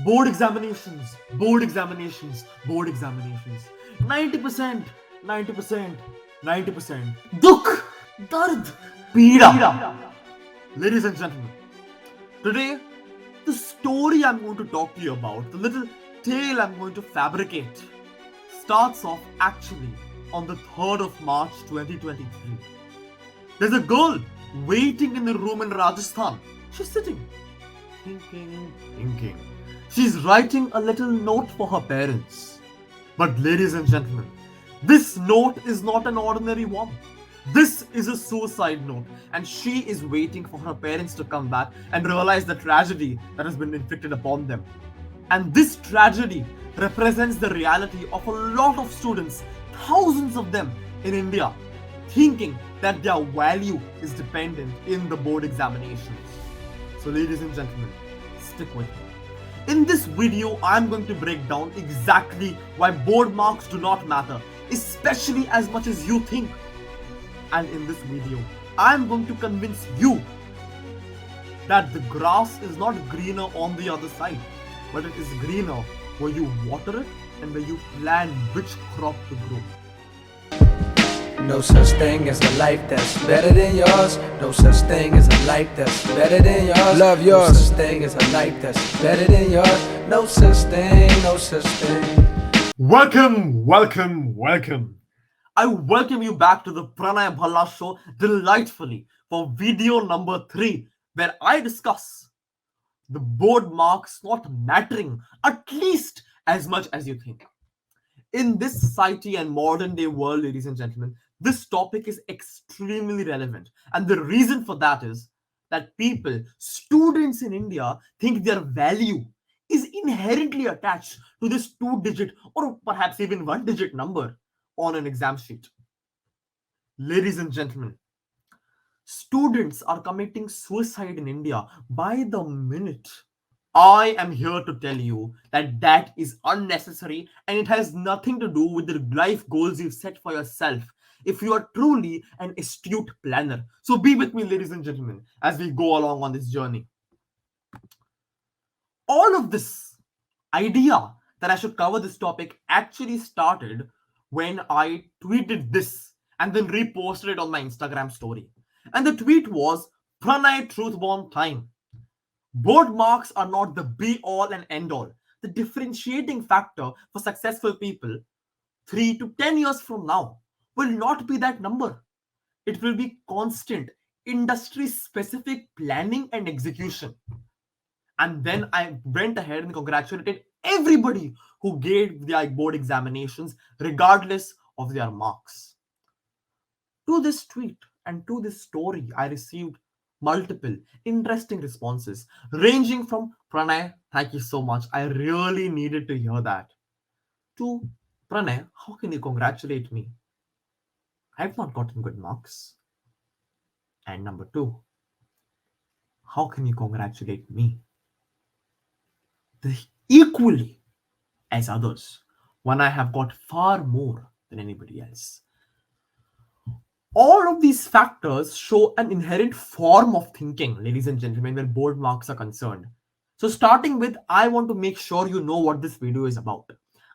Board examinations, board examinations, board examinations. 90%, 90%, 90%. Dukh, dard, peeda. Ladies and gentlemen, today the story I'm going to talk to you about, the little tale I'm going to fabricate, starts off actually on the 3rd of March 2023. There's a girl waiting in a room in Rajasthan. She's sitting, thinking. She's writing a little note for her parents. But, ladies and gentlemen, this note is not an ordinary one. This is a suicide note, and she is waiting for her parents to come back and realize the tragedy that has been inflicted upon them. And this tragedy represents the reality of a lot of students, thousands of them in India, thinking that their value is dependent in the board examinations. So, ladies and gentlemen, stick with me. In this video, I'm going to break down exactly why board marks do not matter, especially as much as you think. And in this video, I'm going to convince you that the grass is not greener on the other side, but it is greener where you water it and where you plan which crop to grow. No such thing as a life that's better than yours. No such thing as a life that's better than yours. Love yours. No such thing as a life that's better than yours. No such thing, no such thing. Welcome. I welcome you back to the Pranay Bhalla show delightfully for video number 3, where I discuss the board marks not mattering at least as much as you think. In this society and modern day world, ladies and gentlemen, this topic is extremely relevant. And the reason for that is that students in India, think their value is inherently attached to this 2-digit or perhaps even 1-digit number on an exam sheet. Ladies and gentlemen, students are committing suicide in India by the minute. I am here to tell you that that is unnecessary and it has nothing to do with the life goals you've set for yourself if you are truly an astute planner. So be with me, ladies and gentlemen, as we go along on this journey. All of this idea that I should cover this topic actually started when I tweeted this and then reposted it on my Instagram story. And the tweet was Pranay Truth Bomb Time. Board marks are not the be all and end all. The differentiating factor for successful people 3 to 10 years from now will not be that number. It will be constant, industry specific planning and execution. And then I went ahead and congratulated everybody who gave their board examinations, regardless of their marks. To this tweet and to this story, I received multiple interesting responses, ranging from Pranay, thank you so much. I really needed to hear that. To Pranay, how can you congratulate me? I've not gotten good marks. And number 2, how can you congratulate me? Equally as others, when I have got far more than anybody else. All of these factors show an inherent form of thinking, ladies and gentlemen, where board marks are concerned. So, starting with, I want to make sure you know what this video is about.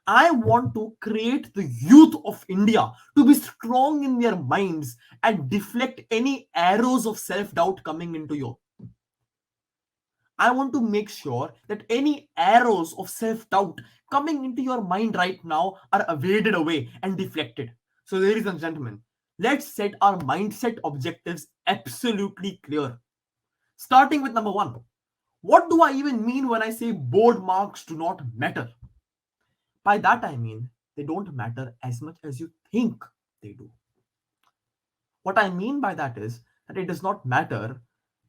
I want to create the youth of India to be strong in their minds and deflect any arrows of self doubt coming into you. I want to make sure that any arrows of self doubt coming into your mind right now are evaded away and deflected. So, ladies and gentlemen, let's set our mindset objectives absolutely clear. Starting with number 1. What do I even mean when I say board marks do not matter? By that I mean they don't matter as much as you think they do. What I mean by that is that it does not matter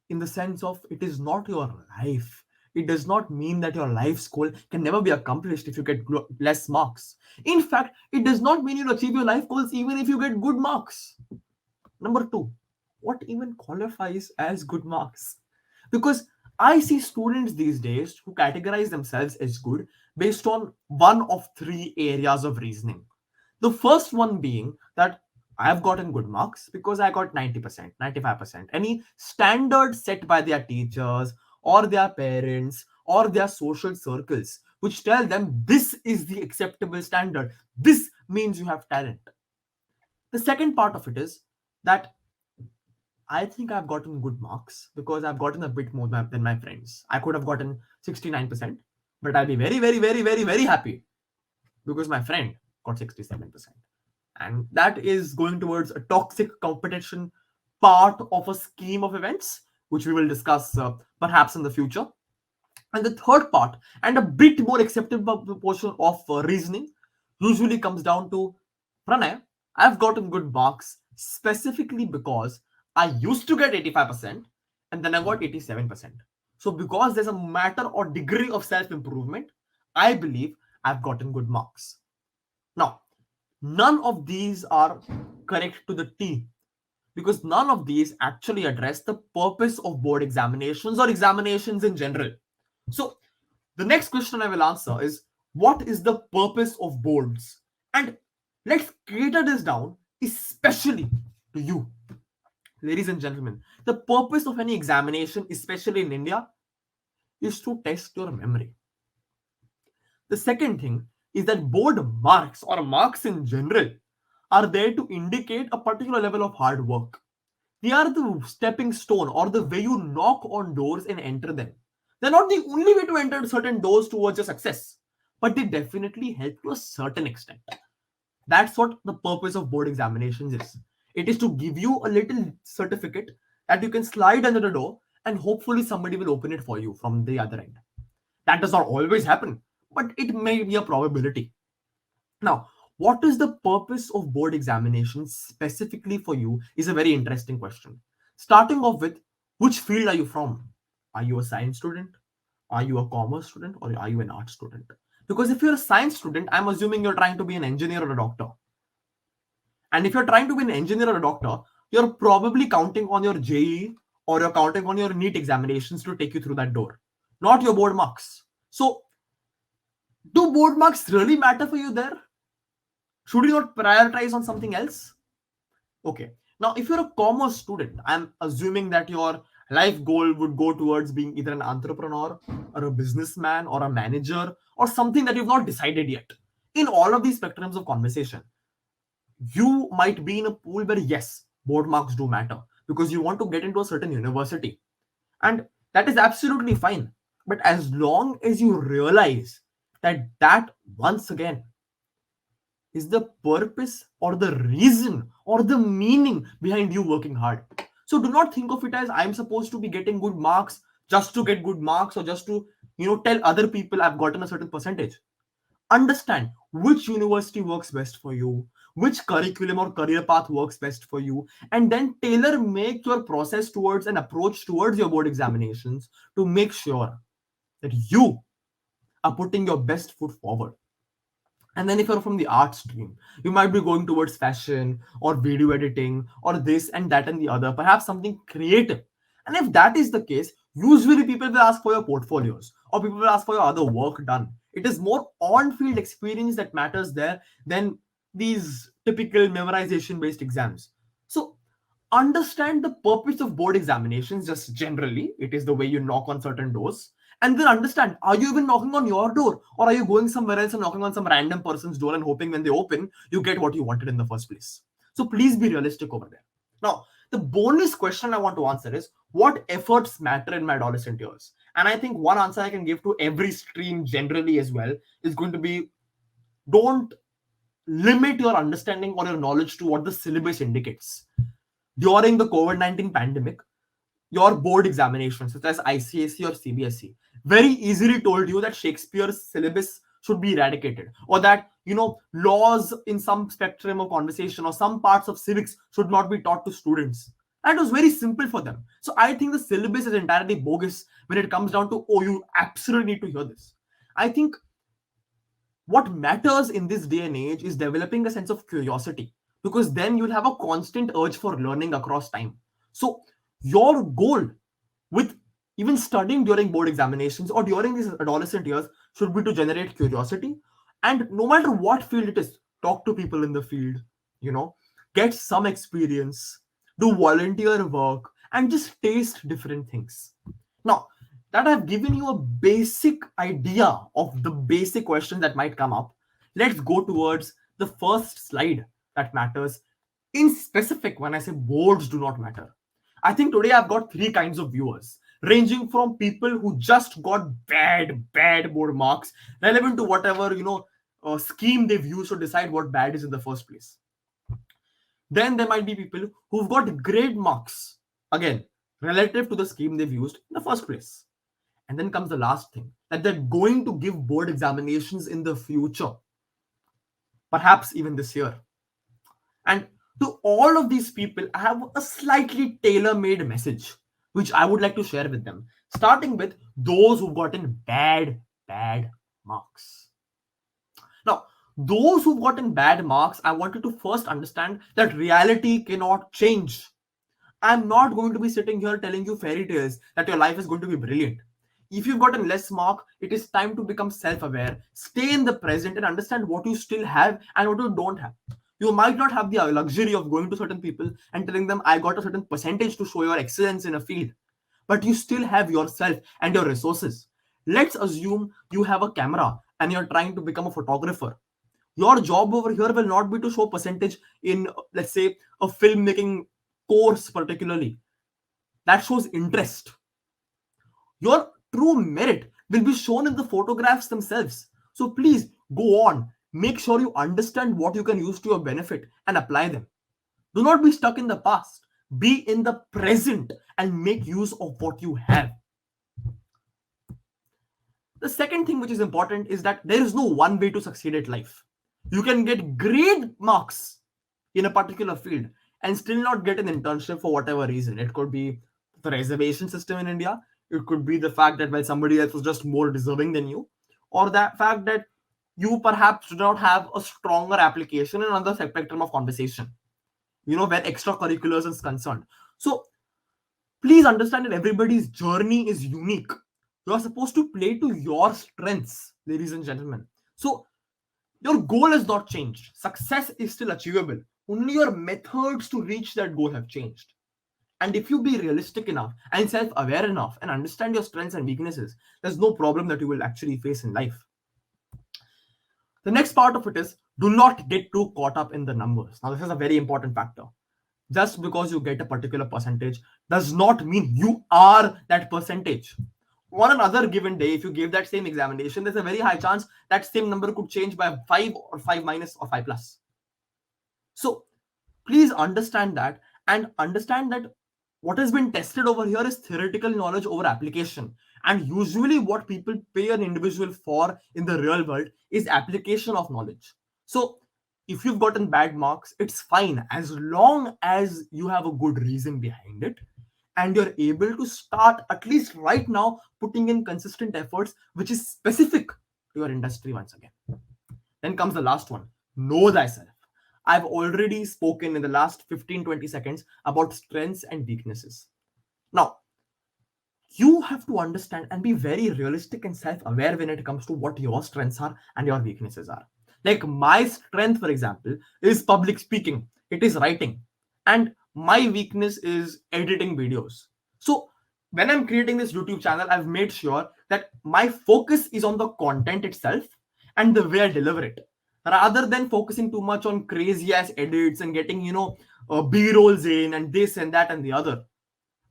in the sense of it is not your life. It does not mean that your life's goal can never be accomplished if you get less marks. In fact, it does not mean you'll achieve your life goals even if you get good marks. Number 2, what even qualifies as good marks? Because I see students these days who categorize themselves as good based on one of 3 areas of reasoning. The first one being that I've gotten good marks because I got 90%, 95%. Any standard set by their teachers or their parents or their social circles, which tell them this is the acceptable standard. This means you have talent. The second part of it is that I think I've gotten good marks because I've gotten a bit more than my friends. I could have gotten 69%, but I'll be very, very, very, very, very happy because my friend got 67%. And that is going towards a toxic competition part of a scheme of events, which we will discuss perhaps in the future. And the third part, and a bit more acceptable portion of reasoning, usually comes down to Pranay. I've gotten good marks specifically because I used to get 85% and then I got 87%. So, because there's a matter or degree of self improvement, I believe I've gotten good marks. Now, none of these are correct to the T because none of these actually address the purpose of board examinations or examinations in general. So, the next question I will answer is what is the purpose of boards? And let's cater this down, especially to you, ladies and gentlemen. The purpose of any examination, especially in India, is to test your memory. The second thing is that board marks or marks in general are there to indicate a particular level of hard work. They are the stepping stone or the way you knock on doors and enter them. They're not the only way to enter certain doors towards your success, but they definitely help to a certain extent. That's what the purpose of board examinations is. It is to give you a little certificate that you can slide under the door and hopefully somebody will open it for you from the other end. That does not always happen, but it may be a probability. Now, what is the purpose of board examinations specifically for you is a very interesting question. Starting off with, which field are you from? Are you a science student? Are you a commerce student? Or are you an art student? Because if you're a science student, I'm assuming you're trying to be an engineer or a doctor. And if you're trying to be an engineer or a doctor, you're probably counting on your JEE or you're counting on your NEET examinations to take you through that door, not your board marks. So, do board marks really matter for you there? Should you not prioritize on something else? Okay. Now, if you're a commerce student, I'm assuming that your life goal would go towards being either an entrepreneur or a businessman or a manager or something that you've not decided yet. In all of these spectrums of conversation, you might be in a pool where, yes, board marks do matter because you want to get into a certain university. And that is absolutely fine. But as long as you realize that once again is the purpose or the reason or the meaning behind you working hard. So do not think of it as I'm supposed to be getting good marks just to get good marks or just to tell other people I've gotten a certain percentage. Understand which university works best for you, which curriculum or career path works best for you, and then tailor make your process towards an approach towards your board examinations to make sure that you are putting your best foot forward. And then if you're from the art stream, you might be going towards fashion or video editing or this and that and the other, perhaps something creative. And if that is the case, usually people will ask for your portfolios or people will ask for your other work done. It is more on-field experience that matters there than these typical memorization based exams. So understand the purpose of board examinations just generally. It is the way you knock on certain doors. And then understand, are you even knocking on your door or are you going somewhere else and knocking on some random person's door and hoping when they open, you get what you wanted in the first place? So please be realistic over there. Now, the bonus question I want to answer is what efforts matter in my adolescent years? And I think one answer I can give to every stream generally as well is going to be don't limit your understanding or your knowledge to what the syllabus indicates. During the COVID-19 pandemic, your board examinations, such as ICSE or CBSE, very easily told you that Shakespeare's syllabus should be eradicated, or that laws in some spectrum of conversation or some parts of civics should not be taught to students. That was very simple for them. So I think the syllabus is entirely bogus when it comes down to, oh, you absolutely need to hear this. I think what matters in this day and age is developing a sense of curiosity, because then you'll have a constant urge for learning across time. So your goal with even studying during board examinations or during these adolescent years should be to generate curiosity. And no matter what field it is, talk to people in the field, get some experience, do volunteer work, and just taste different things. Now, that I've given you a basic idea of the basic questions that might come up, let's go towards the first slide that matters. In specific, when I say boards do not matter, I think today I've got three kinds of viewers, ranging from people who just got bad board marks, relevant to whatever scheme they've used to decide what bad is in the first place. Then there might be people who've got great marks, again, relative to the scheme they've used in the first place. And then comes the last thing, that they're going to give board examinations in the future, perhaps even this year. And to all of these people, I have a slightly tailor made message, which I would like to share with them, starting with those who've gotten bad marks. Now, those who've gotten bad marks, I want you to first understand that reality cannot change. I'm not going to be sitting here telling you fairy tales that your life is going to be brilliant. If you've gotten less mark, it is time to become self-aware, stay in the present and understand what you still have and what you don't have. You might not have the luxury of going to certain people and telling them, I got a certain percentage to show your excellence in a field, but you still have yourself and your resources. Let's assume you have a camera and you're trying to become a photographer. Your job over here will not be to show percentage in, let's say, a filmmaking course particularly. That shows interest. Your true merit will be shown in the photographs themselves. So please go on. Make sure you understand what you can use to your benefit and apply them. Do not be stuck in the past. Be in the present and make use of what you have. The second thing which is important is that there is no one way to succeed at life. You can get great marks in a particular field and still not get an internship for whatever reason. It could be the reservation system in India. It could be the fact that well, somebody else was just more deserving than you, or that fact that you perhaps do not have a stronger application in another spectrum of conversation, where extracurriculars is concerned. So please understand that everybody's journey is unique. You are supposed to play to your strengths, ladies and gentlemen. So your goal has not changed. Success is still achievable. Only your methods to reach that goal have changed. And if you be realistic enough and self-aware enough and understand your strengths and weaknesses, there's no problem that you will actually face in life. The next part of it is, do not get too caught up in the numbers. Now, this is a very important factor. Just because you get a particular percentage does not mean you are that percentage. On another given day, if you give that same examination, there's a very high chance that same number could change by 5 or 5 minus or 5 plus. So please understand that, and understand that what has been tested over here is theoretical knowledge over application. And usually what people pay an individual for in the real world is application of knowledge. So if you've gotten bad marks, it's fine as long as you have a good reason behind it and you're able to start, at least right now, putting in consistent efforts which is specific to your industry once again. Then comes the last one, know thyself. I've already spoken in the last 15-20 seconds about strengths and weaknesses. Now, you have to understand and be very realistic and self-aware when it comes to what your strengths are and your weaknesses are. Like my strength, for example, is public speaking. It is writing. And my weakness is editing videos. So when I'm creating this YouTube channel, I've made sure that my focus is on the content itself and the way I deliver it, rather than focusing too much on crazy ass edits and getting, B-rolls in and this and that and the other.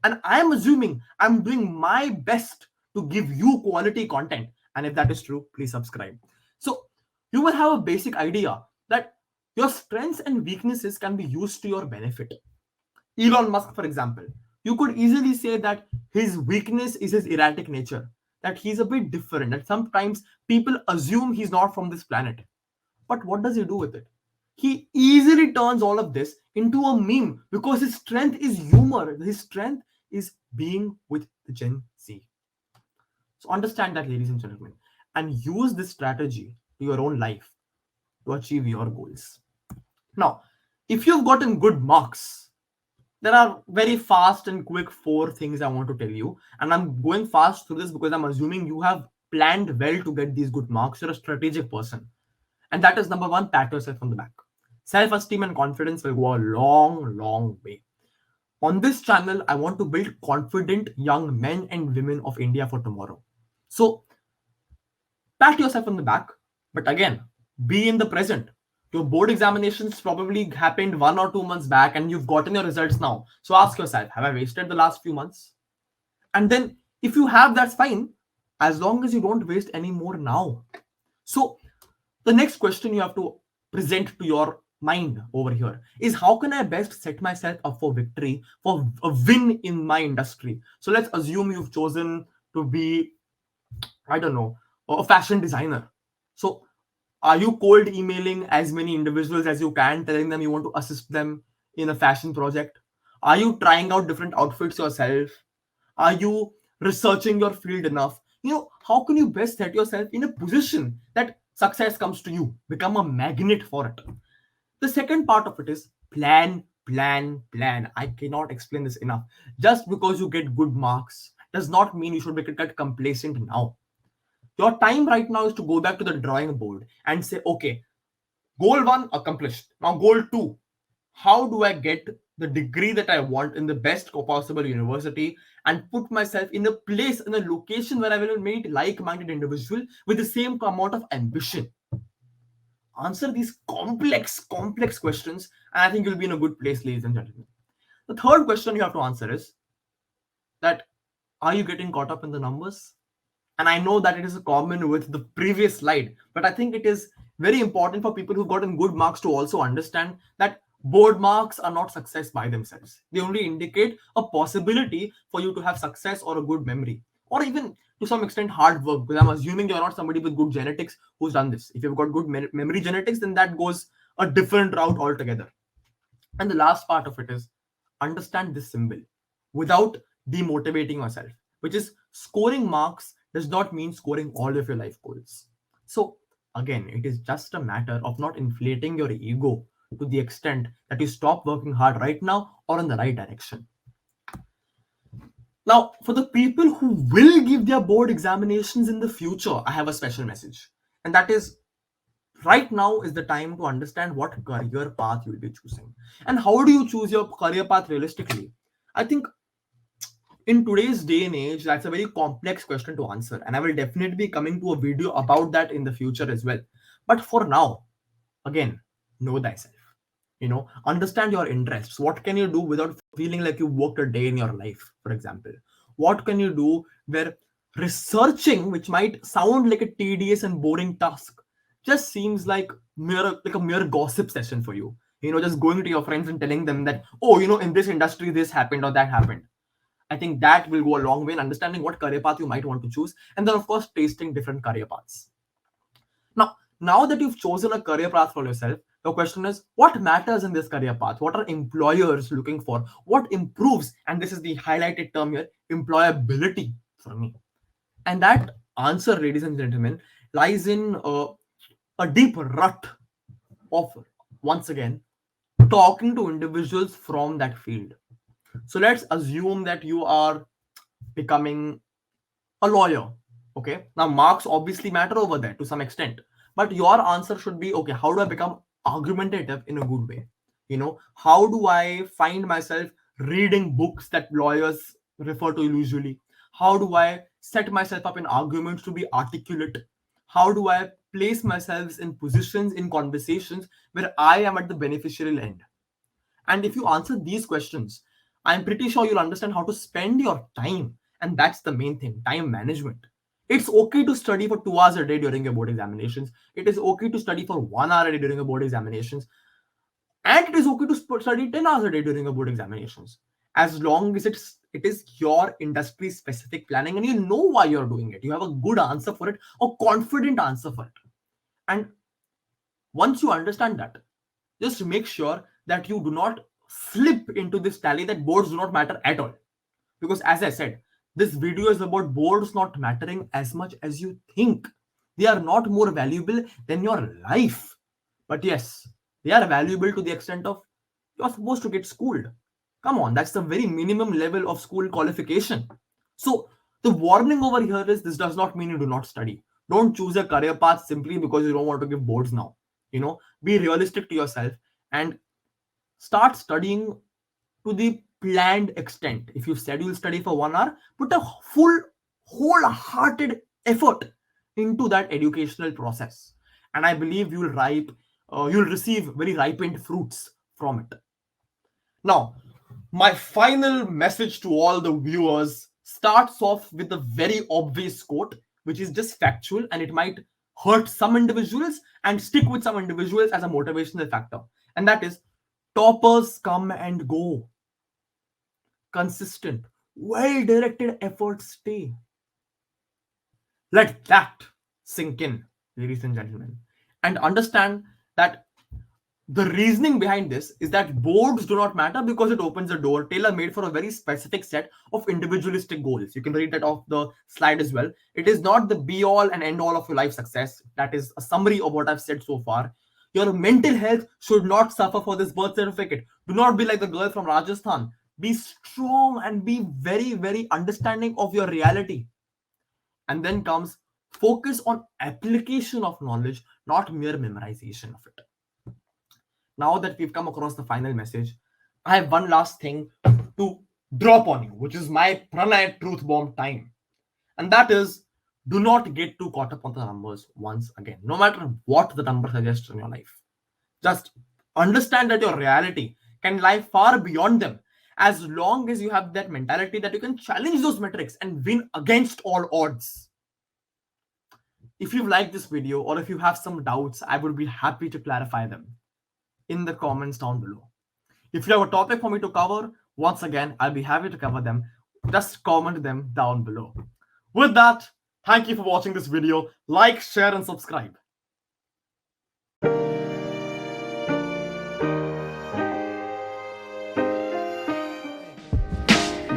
And I'm assuming I'm doing my best to give you quality content. And if that is true, please subscribe. So you will have a basic idea that your strengths and weaknesses can be used to your benefit. Elon Musk, for example, you could easily say that his weakness is his erratic nature, that he's a bit different, that sometimes people assume he's not from this planet. But what does he do with it? He easily turns all of this into a meme because his strength is humor. His strength is being with the Gen Z. So understand that, ladies and gentlemen, and use this strategy to your own life to achieve your goals. Now, if you've gotten good marks, there are very fast and quick 4 things I want to tell you. And I'm going fast through this because I'm assuming you have planned well to get these good marks. You're a strategic person. And that is number 1, pat yourself on the back. Self-esteem and confidence will go a long way. On this channel, I want to build confident young men and women of India for tomorrow. So pat yourself on the back, but again, be in the present. Your board examinations probably happened 1 or 2 months back and you've gotten your results now. So ask yourself, have I wasted the last few months? And then if you have, that's fine, as long as you don't waste any more now. So the next question you have to present to your mind over here is, how can I best set myself up for victory, for a win in my industry? So let's assume you've chosen to be, I don't know, a fashion designer. So are you cold emailing as many individuals as you can, telling them you want to assist them in a fashion project? Are you trying out different outfits yourself? Are you researching your field enough? How can you best set yourself in a position that success comes to you? Become a magnet for it. The second part of it is plan, plan, plan. I cannot explain this enough. Just because you get good marks does not mean you should get complacent now. Your time right now is to go back to the drawing board and say, okay, goal one accomplished. Now, goal two, how do I get the degree that I want in the best possible university and put myself in a place, in a location where I will meet like-minded individual with the same amount of ambition? Answer these complex questions, and I think you'll be in a good place, ladies and gentlemen. The third question you have to answer is that, are you getting caught up in the numbers? And I know that it is common with the previous slide, but I think it is very important for people who've gotten good marks to also understand that board marks are not success by themselves. They only indicate a possibility for you to have success or a good memory, or even to some extent hard work, because I'm assuming you're not somebody with good genetics who's done this. If you've got good memory genetics, then that goes a different route altogether. And the last part of it is, understand this symbol without demotivating yourself, which is, scoring marks does not mean scoring all of your life goals. So, again, it is just a matter of not inflating your ego to the extent that you stop working hard right now or in the right direction. Now, for the people who will give their board examinations in the future, I have a special message. And that is, right now is the time to understand what career path you'll be choosing. And how do you choose your career path realistically? I think in today's day and age, that's a very complex question to answer. And I will definitely be coming to a video about that in the future as well. But for now, again, know thyself. Understand your interests. What can you do without feeling like you worked a day in your life, for example? What can you do where researching, which might sound like a tedious and boring task, just seems like a mere gossip session for you? Just going to your friends and telling them that, oh, in this industry this happened or that happened. I think that will go a long way in understanding what career path you might want to choose, and then of course tasting different career paths. Now that you've chosen a career path for yourself, the question is, what matters in this career path? What are employers looking for? What improves? And this is the highlighted term here, employability for me. And that answer, ladies and gentlemen, lies in a deep rut of, once again, talking to individuals from that field. So let's assume that you are becoming a lawyer. Okay. Now, marks obviously matter over there to some extent. But your answer should be, okay, how do I become argumentative in a good way? How do I find myself reading books that lawyers refer to usually? How do I set myself up in arguments to be articulate? How do I place myself in positions in conversations where I am at the beneficial end? And if you answer these questions, I'm pretty sure you'll understand how to spend your time. And that's the main thing, time management. It's okay to study for 2 hours a day during your board examinations. It is okay to study for 1 hour a day during your board examinations. And it is okay to study 10 hours a day during your board examinations. As long as it is your industry specific planning and you know why you're doing it. You have a good answer for it, a confident answer for it. And once you understand that, just make sure that you do not slip into this tally that boards do not matter at all. Because as I said, this video is about boards not mattering as much as you think. They are not more valuable than your life. But yes, they are valuable to the extent of you're supposed to get schooled. Come on, that's the very minimum level of school qualification. So the warning over here is, this does not mean you do not study. Don't choose a career path simply because you don't want to give boards now. Be realistic to yourself and start studying to the planned extent. If you said you'll study for 1 hour, put a full, wholehearted effort into that educational process, and I believe you'll receive very ripened fruits from it. Now, my final message to all the viewers starts off with a very obvious quote, which is just factual and it might hurt some individuals and stick with some individuals as a motivational factor. And that is, toppers come and go. Consistent, well directed efforts stay. Let that sink in, ladies and gentlemen, and understand that the reasoning behind this is that boards do not matter because it opens a door tailor made for a very specific set of individualistic goals. You can read that off the slide as well. It is not the be all and end all of your life success. That is a summary of what I've said so far. Your mental health should not suffer for this birth certificate. Do not be like the girl from Rajasthan. Be strong and be very, very understanding of your reality. And then comes focus on application of knowledge, not mere memorization of it. Now that we've come across the final message, I have one last thing to drop on you, which is my Pranay truth bomb time. And that is, do not get too caught up on the numbers once again, no matter what the number suggests in your life. Just understand that your reality can lie far beyond them, as long as you have that mentality that you can challenge those metrics and win against all odds. If you've liked this video or if you have some doubts, I would be happy to clarify them in the comments down below. If you have a topic for me to cover, once again, I'll be happy to cover them. Just comment them down below. With that, thank you for watching this video. Like, share, and subscribe.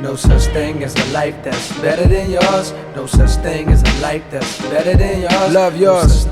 No such thing as a life that's better than yours. No such thing as a life that's better than yours. Love yours.